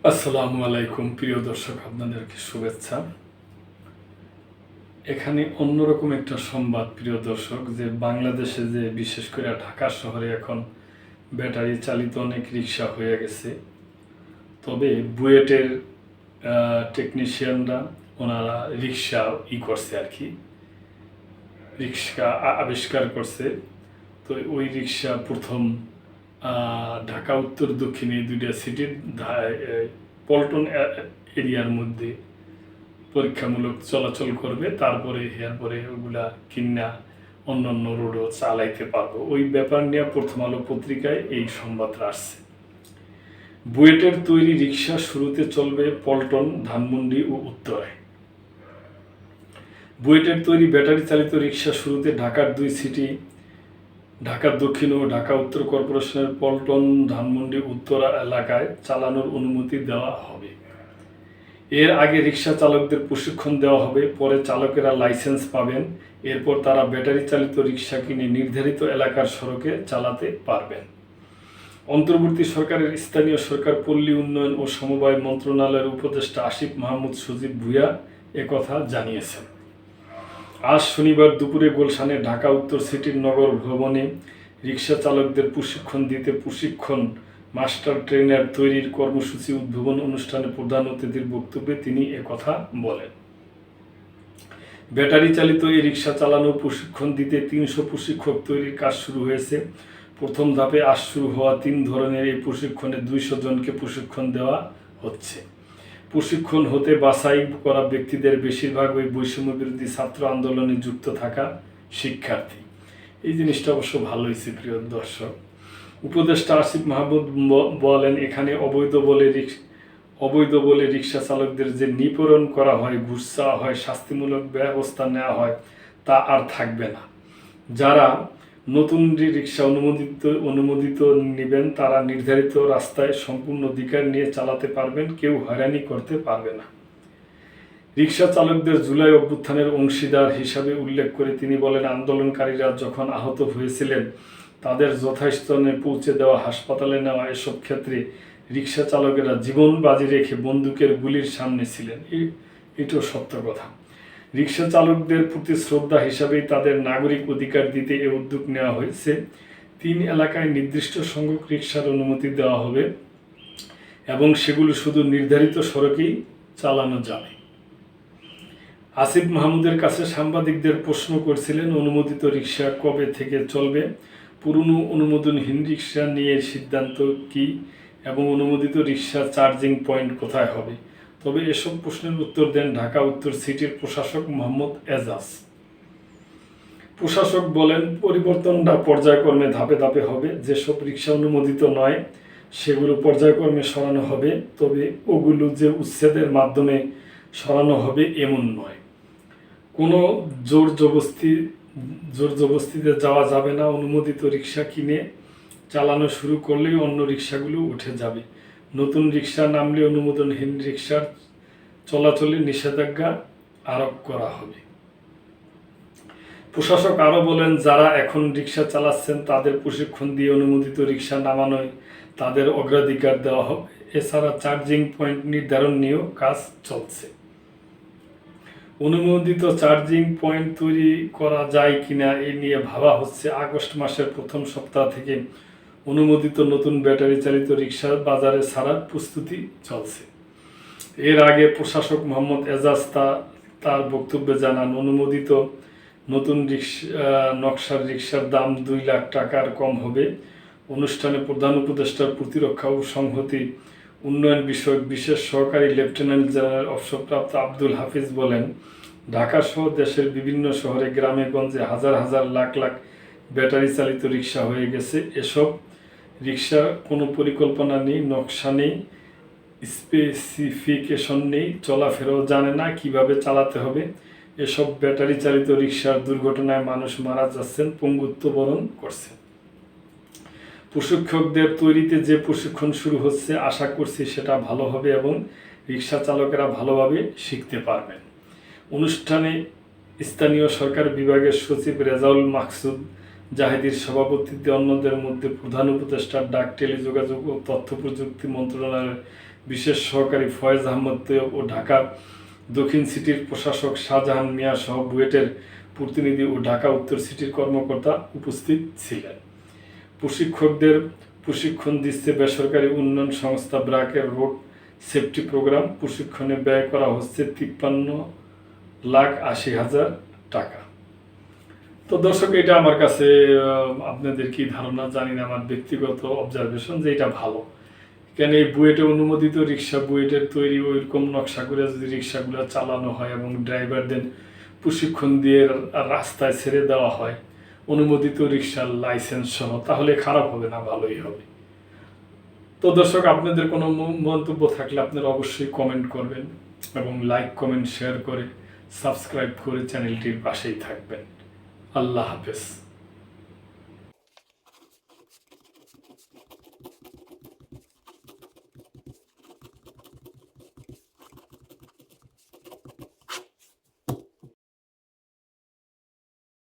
আসসালামু আলাইকুম প্রিয় দর্শক, আপনাদেরকে শুভেচ্ছা। এখানে অন্যরকম একটা সংবাদ প্রিয় দর্শক, যে বাংলাদেশে যে বিশেষ করে ঢাকা শহরে এখন ব্যাটারি চালিত অনেক রিক্সা হয়ে গেছে। তবে বুয়েটের টেকনিশিয়ানরা ওনারা রিক্সা করছে আর কি, রিক্সা আবিষ্কার করছে। তো ওই রিক্সা প্রথম ঢাকা উত্তর দক্ষিণে দুইটা সিটির পল্টন এরিয়ার মধ্যে পরীক্ষামূলক চলাচল করবে, তারপরে এরপরে ওগুলা কিনা অন্যান্য রোডও চালাইতে পারবো। ওই ব্যাপার নিয়ে প্রথম আলো পত্রিকায় এই সংবাদটা আসছে। বুয়েটের তৈরি রিক্সা শুরুতে চলবে পল্টন, ধানমন্ডি ও উত্তরায়। বুয়েটের তৈরি ব্যাটারি চালিত রিক্সা শুরুতে ঢাকার দুই সিটি, ঢাকা দক্ষিণ ও ঢাকা উত্তর কর্পোরেশনের পল্টন, ধানমন্ডি, উত্তরা এলাকায় চালানোর অনুমতি দেওয়া হবে। এর আগে রিক্সা চালকদের প্রশিক্ষণ দেওয়া হবে, পরে চালকেরা লাইসেন্স পাবেন। এরপর তারা ব্যাটারি চালিত রিক্সা কিনে নির্ধারিত এলাকার সড়কে চালাতে পারবেন। অন্তর্বর্তী সরকারের স্থানীয় সরকার, পল্লী উন্নয়ন ও সমবায় মন্ত্রণালয়ের উপদেষ্টা আসিফ মাহমুদ সজীব ভুঁইয়া একথা জানিয়েছেন। আজ শনিবার দুপুরে গুলশানে ঢাকা উত্তর সিটির নগর ভবনে রিক্সা চালকদের প্রশিক্ষণ দিতে প্রশিক্ষণ মাস্টার ট্রেনার তৈরির কর্মসূচি উদ্বোধন অনুষ্ঠানে প্রধান অতিথির বক্তব্যে তিনি একথা বলেন। ব্যাটারি চালিত এই রিক্সা চালানোর প্রশিক্ষণ দিতে 300 প্রশিক্ষক তৈরির কাজ শুরু হয়েছে। প্রথম ধাপে আজ শুরু হওয়া 3 ধরনের এই প্রশিক্ষণে 200 জনকে প্রশিক্ষণ দেওয়া হচ্ছে। প্রশিক্ষণ হতে বাছাই করা ব্যক্তিদের বেশিরভাগ ওই বৈষম্য বিরোধী ছাত্র আন্দোলনে যুক্ত থাকা শিক্ষার্থী। এই জিনিসটা অবশ্য ভালো হয়েছে প্রিয় দর্শক। উপদেষ্টা আসিফ মাহমুদ বলেন, এখানে অবৈধ বলে রিক্সা চালকদের যে নিপীড়ন করা হয়, ঘুষ চাওয়া হয়, শাস্তিমূলক ব্যবস্থা নেওয়া হয়, তা আর থাকবে না। যারা নতুন রিক্সা অনুমোদিত নেবেন তারা নির্ধারিত রাস্তায় সম্পূর্ণ অধিকার নিয়ে চালাতে পারবেন, কেউ হয়রানি করতে পারবে না। রিক্সা চালকদের জুলাই অভ্যুত্থানের অংশীদার হিসাবে উল্লেখ করে তিনি বলেন, আন্দোলনকারীরা যখন আহত হয়েছিলেন তাদের যথাস্থানে পৌঁছে দেওয়া, হাসপাতালে নেওয়া, এসব ক্ষেত্রে রিক্সা চালকেরা জীবন বাজি রেখে বন্দুকের গুলির সামনে ছিলেন। এটাও সত্য কথা। রিক্সা চালকদের প্রতি শ্রদ্ধা হিসাবেই তাদের নাগরিক অধিকার দিতে এ উদ্যোগ নেওয়া হয়েছে। 3 এলাকায় নির্দিষ্ট সংখ্যক রিক্সার অনুমতি দেওয়া হবে এবং সেগুলো শুধু নির্ধারিত সড়কেই চালানো যাবে। আসিফ মাহমুদের কাছে সাংবাদিকদের প্রশ্ন করছিলেন, অনুমোদিত রিক্সা কবে থেকে চলবে, পুরনো অনুমোদনহীন রিক্সা নিয়ে সিদ্ধান্ত কি এবং অনুমোদিত রিক্সা চার্জিং পয়েন্ট কোথায় হবে। তবে এসব প্রশ্নের উত্তর দেন ঢাকা উত্তর সিটির প্রশাসক মোহাম্মদ এজাজ। প্রশাসক বলেন, পরিবর্তনটা পর্যায়ক্রমে ধাপে ধাপে হবে। যেসব রিক্সা অনুমোদিত নয় সেগুলো পর্যায়ক্রমে সরানো হবে, তবে ওগুলো যে উচ্ছেদের মাধ্যমে সরানো হবে এমন নয়। কোনো জোর জবস্তিতে যাওয়া যাবে না। অনুমোদিত রিক্সা কিনে চালানো শুরু করলেই অন্য রিক্সাগুলো উঠে যাবে। নতুন রিক্সা নামলে অনুমোদনহীন রিক্সার চলাচলে নিষেধাজ্ঞা আরোপ করা হবে। প্রশাসক আরও বলেন, যারা এখন রিক্সা চালাচ্ছেন তাদের প্রশিক্ষণ দিয়ে অনুমোদিত রিক্সা নামানোয় তাদের অগ্রাধিকার দেওয়া হবে। এছাড়া চার্জিং পয়েন্ট নির্ধারণ নিয়েও কাজ চলছে। অনুমোদিত চার্জিং পয়েন্ট তৈরি করা যায় কিনা এ নিয়ে ভাবা হচ্ছে। আগস্ট মাসের প্রথম সপ্তাহ থেকে অনুমোদিত নতুন ব্যাটারি চালিত রিক্সা বাজারে ছাড়ার প্রস্তুতি চলছে। এর আগে প্রশাসক মোহাম্মদ এজাজ তার বক্তব্যে জানান, অনুমোদিত নতুন নকশার রিক্সার দাম 2 লাখ টাকার কম হবে। অনুষ্ঠানে প্রধান উপদেষ্টার প্রতিরক্ষা ও সংহতি উন্নয়ন বিষয়ক বিশেষ সহকারী লেফটেন্যান্ট জেনারেল অবসরপ্রাপ্ত আব্দুল হাফিজ বলেন, ঢাকা সহ দেশের বিভিন্ন শহরে, গ্রামে গঞ্জে হাজার হাজার লাখ লাখ ব্যাটারি চালিত রিক্সা হয়ে গেছে। এসব রিক্সার কোনো পরিকল্পনা নেই, নকশা নেই, স্পেসিফিকেশন নেই, চলাফেরাও জানে না কিভাবে চালাতে হবে। এসব ব্যাটারি চালিত রিক্সার দুর্ঘটনায় মানুষ মারা যাচ্ছেন, পঙ্গুত্ব বরণ করছে। প্রশিক্ষকদের তৈরিতে যে প্রশিক্ষণ শুরু হচ্ছে, আশা করছি সেটা ভালো হবে এবং রিক্সা চালকেরা ভালোভাবে শিখতে পারবেন। অনুষ্ঠানে স্থানীয় সরকার বিভাগের সচিব রেজাউল মাকসুদ জাহিদির সভাপতিত্বে অন্যদের মধ্যে প্রধান উপদেষ্টা, ডাক, টেলিযোগাযোগ ও তথ্য প্রযুক্তি মন্ত্রণালয়ের বিশেষ সহকারী ফয়েজ আহমদ তৈয়ব ও ঢাকা দক্ষিণ সিটির প্রশাসক শাহজাহান মিয়া সহ বুয়েটের প্রতিনিধি ও ঢাকা উত্তর সিটির কর্মকর্তা উপস্থিত ছিলেন। প্রশিক্ষকদের প্রশিক্ষণ দিচ্ছে বেসরকারি উন্নয়ন সংস্থা ব্র্যাকের রোড সেফটি প্রোগ্রাম। প্রশিক্ষণে ব্যয় করা হচ্ছে 53,80,000 টাকা। তো দর্শক, এটা আমার কাছে আপনাদের কি ধারণা জানি না, আমার ব্যক্তিগত অবজারভেশন যে এটা ভালো। কেন এই বুয়েটে অনুমোদিত রিক্সা, বুয়েটের তৈরি ওইরকম নকশা করে যদি রিক্সাগুলো চালানো হয় এবং ড্রাইভারদের প্রশিক্ষণ দিয়ে রাস্তায় ছেড়ে দেওয়া হয় অনুমোদিত রিক্সার লাইসেন্স সহ, তাহলে খারাপ হবে না, ভালোই হবে। তো দর্শক, আপনাদের কোনো মন্তব্য থাকলে আপনারা অবশ্যই কমেন্ট করবেন এবং লাইক, কমেন্ট, শেয়ার করে সাবস্ক্রাইব করে চ্যানেলটির পাশেই থাকবেন। আল্লাহ হাফেজ।